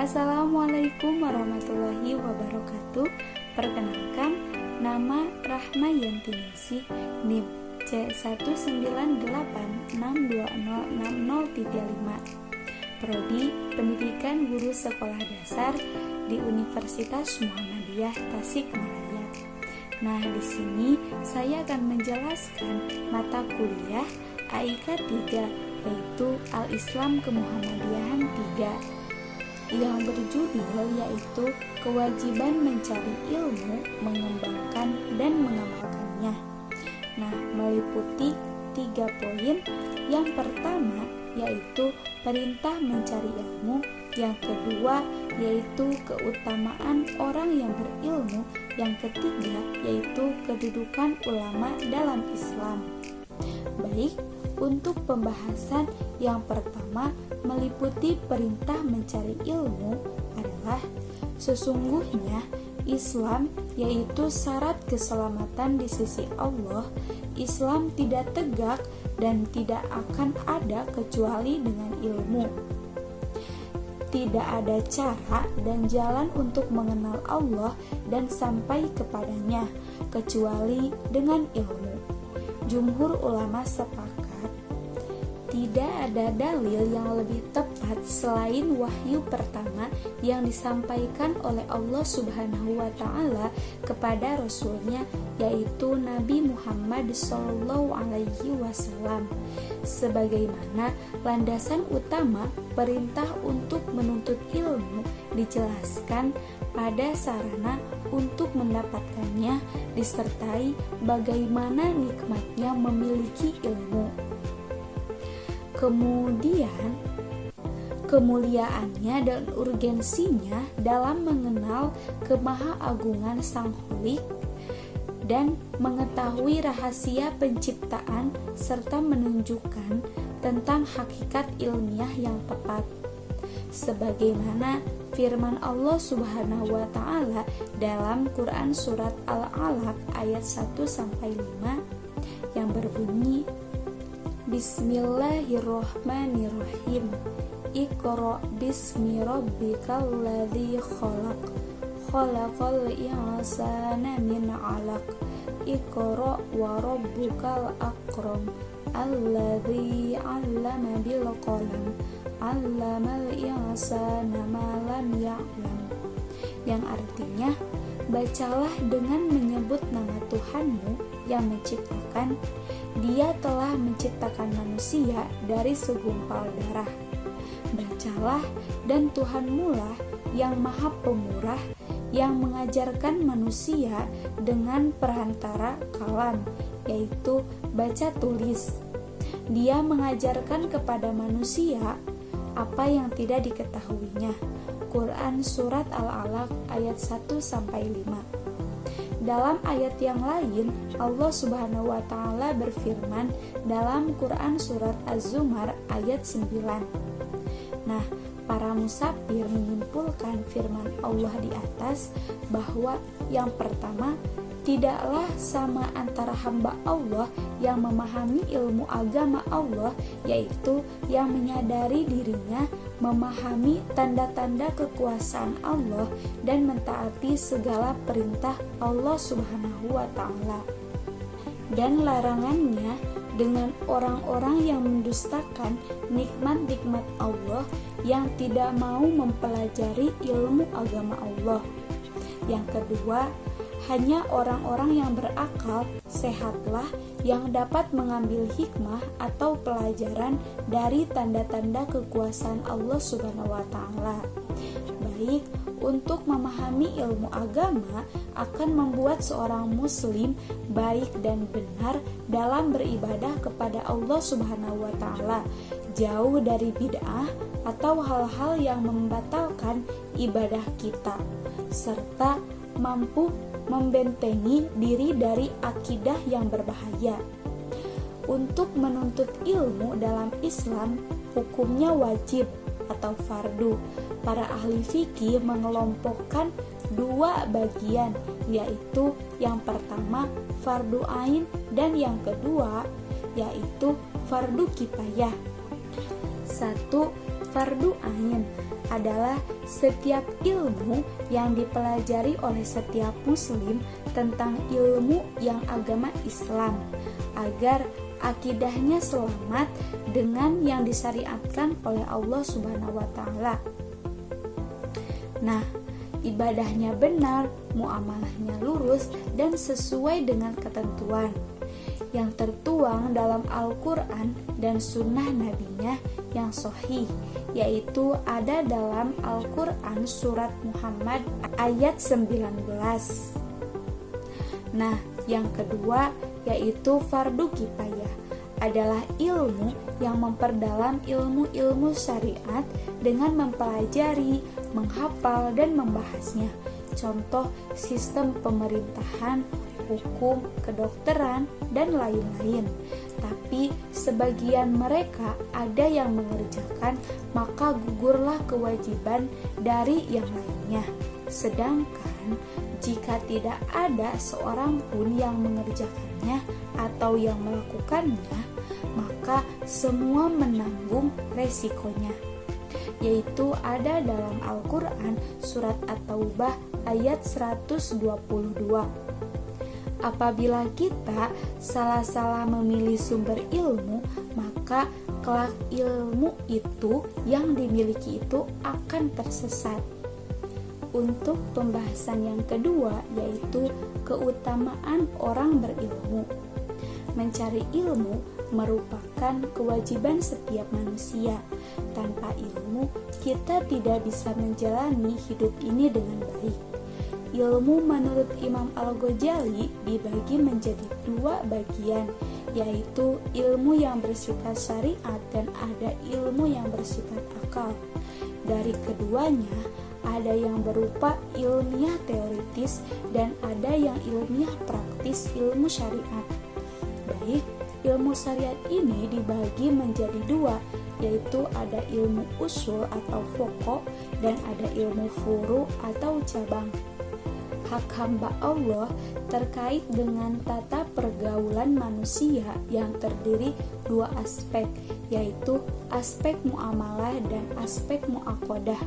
Assalamualaikum warahmatullahi wabarakatuh. Perkenalkan, nama Rahma Yantiningsih, NIM C19862060035, Prodi Pendidikan Guru Sekolah Dasar di Universitas Muhammadiyah Tasikmalaya. Nah, di sini saya akan menjelaskan mata kuliah AIK 3, yaitu Al-Islam Kemuhammadiyahan 3, yang berjudul yaitu Kewajiban Mencari Ilmu, Mengembangkan dan Mengamalkannya. Nah, meliputi 3 poin. Yang pertama yaitu perintah mencari ilmu, yang kedua yaitu keutamaan orang yang berilmu, yang ketiga yaitu kedudukan ulama dalam Islam. Baik, untuk pembahasan yang pertama meliputi perintah mencari ilmu adalah sesungguhnya Islam yaitu syarat keselamatan di sisi Allah. Islam tidak tegak dan tidak akan ada kecuali dengan ilmu. Tidak ada cara dan jalan untuk mengenal Allah dan sampai kepadanya kecuali dengan ilmu. Jumhur ulama sepakat tidak ada dalil yang lebih tepat selain wahyu pertama yang disampaikan oleh Allah Subhanahu wa Ta'ala kepada Rasulnya, yaitu Nabi Muhammad SAW, sebagaimana landasan utama perintah untuk menuntut ilmu dijelaskan pada sarana untuk mendapatkannya, disertai bagaimana nikmatnya memiliki ilmu. Kemudian, kemuliaannya dan urgensinya dalam mengenal kemahaagungan Sang Kholik dan mengetahui rahasia penciptaan serta menunjukkan tentang hakikat ilmiah yang tepat. Sebagaimana firman Allah Subhanahu wa Ta'ala dalam Quran surat Al-Alaq ayat 1-5 yang berbunyi, Bismillahirrohmanirrohim. Iqra bismi rabbikal ladzi khalaq. Khalaqal insana min 'alaq. Iqra wa rabbukal akram. Alladzi 'allama bil qalam. 'Allamal insana ma lam ya'lam. Yang artinya, bacalah dengan menyebut nama Tuhanmu yang menciptakan. Dia telah menciptakan manusia dari segumpal darah. Bacalah, dan Tuhanmulah yang maha pemurah, yang mengajarkan manusia dengan perantara kalam, yaitu baca tulis. Dia mengajarkan kepada manusia apa yang tidak diketahuinya. Quran Surat Al-Alaq ayat 1-5. Dalam ayat yang lain, Allah Subhanahu wa Ta'ala berfirman dalam Quran Surat Az-Zumar ayat 9. Nah, para musafir menyimpulkan firman Allah di atas bahwa yang pertama, tidaklah sama antara hamba Allah yang memahami ilmu agama Allah, yaitu yang menyadari dirinya, memahami tanda-tanda kekuasaan Allah, dan mentaati segala perintah Allah Subhanahu wa Ta'ala, dan larangannya, dengan orang-orang yang mendustakan nikmat-nikmat Allah, yang tidak mau mempelajari ilmu agama Allah. Yang kedua, hanya orang-orang yang berakal sehatlah yang dapat mengambil hikmah atau pelajaran dari tanda-tanda kekuasaan Allah Subhanahu wa Ta'ala. Baik, untuk memahami ilmu agama akan membuat seorang muslim baik dan benar dalam beribadah kepada Allah Subhanahu wa Ta'ala, jauh dari bid'ah atau hal-hal yang membatalkan ibadah kita, serta mampu membentengi diri dari akidah yang berbahaya. Untuk menuntut ilmu dalam Islam, hukumnya wajib atau fardu. Para ahli fikih mengelompokkan 2 bagian, yaitu yang pertama fardu ain dan yang kedua yaitu fardu kifayah. 1. Fardu ain. adalah setiap ilmu yang dipelajari oleh setiap muslim tentang ilmu yang agama Islam, agar akidahnya selamat dengan yang disyariatkan oleh Allah Subhanahu wa taala. Nah, ibadahnya benar, muamalahnya lurus dan sesuai dengan ketentuan yang tertuang dalam Al-Quran dan sunnah nabinya yang sahih, yaitu ada dalam Al-Quran surat Muhammad ayat 19. Nah, yang kedua yaitu fardu kifayah, adalah ilmu yang memperdalam ilmu-ilmu syariat dengan mempelajari, menghafal, dan membahasnya. Contoh sistem pemerintahan, hukum, kedokteran, dan lain-lain. Tapi sebagian mereka ada yang mengerjakan, maka gugurlah kewajiban dari yang lainnya. Sedangkan jika tidak ada seorang pun yang mengerjakannya atau yang melakukannya, maka semua menanggung resikonya, yaitu ada dalam Al-Quran surat At-Taubah ayat 122. Apabila kita salah-salah memilih sumber ilmu, maka kelak ilmu itu yang dimiliki itu akan tersesat. Untuk pembahasan yang kedua yaitu keutamaan orang berilmu. Mencari ilmu merupakan kewajiban setiap manusia. Tanpa ilmu, kita tidak bisa menjalani hidup ini dengan baik. Ilmu menurut Imam Al-Ghazali dibagi menjadi dua bagian, yaitu ilmu yang bersifat syariat dan ada ilmu yang bersifat akal. Dari keduanya, ada yang berupa ilmiah teoritis dan ada yang ilmiah praktis ilmu syariat. Baik, ilmu syariat ini dibagi menjadi dua, yaitu ada ilmu usul atau pokok dan ada ilmu furu atau cabang. Hak hamba Allah terkait dengan tata pergaulan manusia yang terdiri dua aspek, yaitu aspek muamalah dan aspek muaqadah.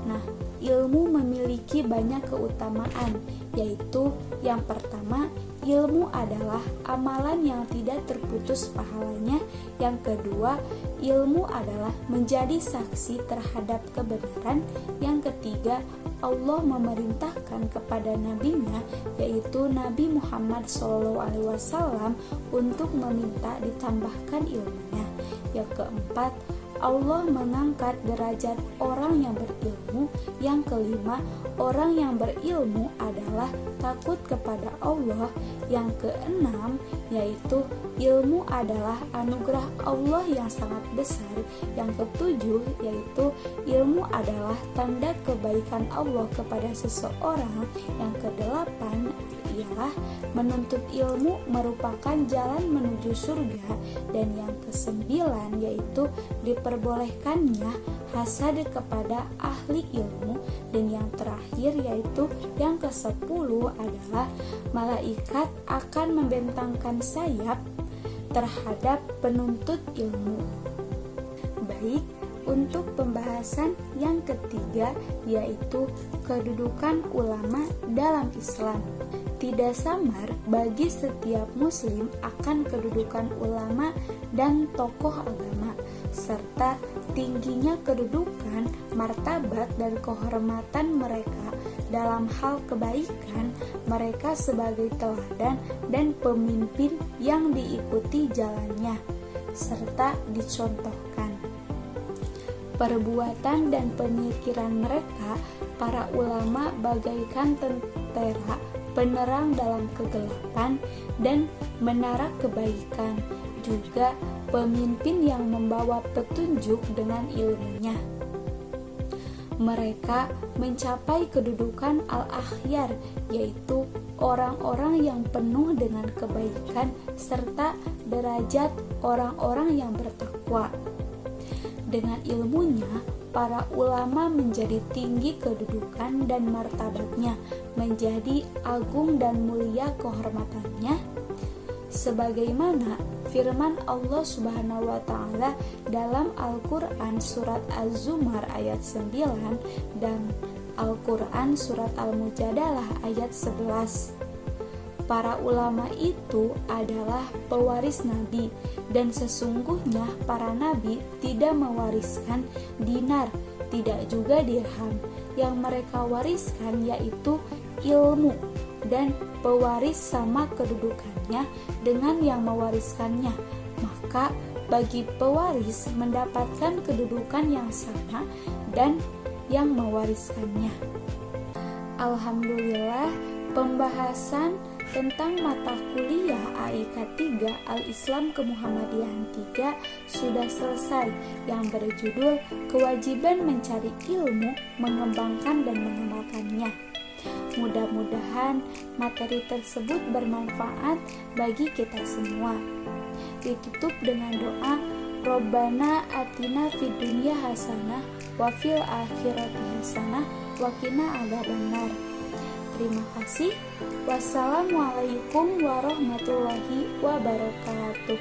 Nah, ilmu memiliki banyak keutamaan, yaitu yang pertama, ilmu adalah amalan yang tidak terputus pahalanya. Yang kedua, ilmu adalah menjadi saksi terhadap kebenaran. Yang ketiga, Allah memerintahkan kepada nabinya, yaitu Nabi Muhammad SAW, untuk meminta ditambahkan ilmunya. Yang keempat, Allah mengangkat derajat orang yang berilmu. Yang kelima, orang yang berilmu adalah takut kepada Allah. Yang keenam, yaitu ilmu adalah anugerah Allah yang sangat besar. Yang ketujuh, yaitu ilmu adalah tanda kebaikan Allah kepada seseorang. Yang kedelapan ialah menuntut ilmu merupakan jalan menuju surga. Dan yang kesembilan yaitu diperbolehkannya hasad kepada ahli ilmu. Dan yang terakhir yaitu yang ke-10 adalah malaikat akan membentangkan sayap terhadap penuntut ilmu. Baik, untuk pembahasan yang ketiga yaitu kedudukan ulama dalam Islam. Tidak samar bagi setiap muslim akan kedudukan ulama dan tokoh agama, serta tingginya kedudukan, martabat, dan kehormatan mereka dalam hal kebaikan. Mereka sebagai teladan dan pemimpin yang diikuti jalannya, serta dicontohkan. Perbuatan dan pemikiran mereka, para ulama bagaikan tentara penerang dalam kegelapan dan menara kebaikan, juga pemimpin yang membawa petunjuk dengan ilmunya. Mereka mencapai kedudukan al-akhyar, yaitu orang-orang yang penuh dengan kebaikan serta derajat orang-orang yang bertakwa. Dengan ilmunya, para ulama menjadi tinggi kedudukan dan martabatnya, menjadi agung dan mulia kehormatannya. sebagaimana firman Allah Subhanahu wa taala dalam Al-Qur'an surat Az-Zumar ayat 9 dan Al-Qur'an surat Al-Mujadalah ayat 11. Para ulama itu adalah pewaris Nabi, dan sesungguhnya para nabi tidak mewariskan dinar, tidak juga dirham. Yang mereka wariskan yaitu ilmu, dan pewaris sama kedudukannya dengan yang mewariskannya. Maka bagi pewaris mendapatkan kedudukan yang sama dan yang mewariskannya. Alhamdulillah, pembahasan tentang mata kuliah AIK 3 Al-Islam Kemuhammadiyahan 3 sudah selesai, yang berjudul Kewajiban Mencari Ilmu, Mengembangkan dan Mengamalkannya. Mudah-mudahan materi tersebut bermanfaat bagi kita semua. Ditutup dengan doa, Robbana atina fid dunya hasanah wa fil akhirati hasanah wa qina adzabannar. Terima kasih. Wassalamualaikum warahmatullahi wabarakatuh.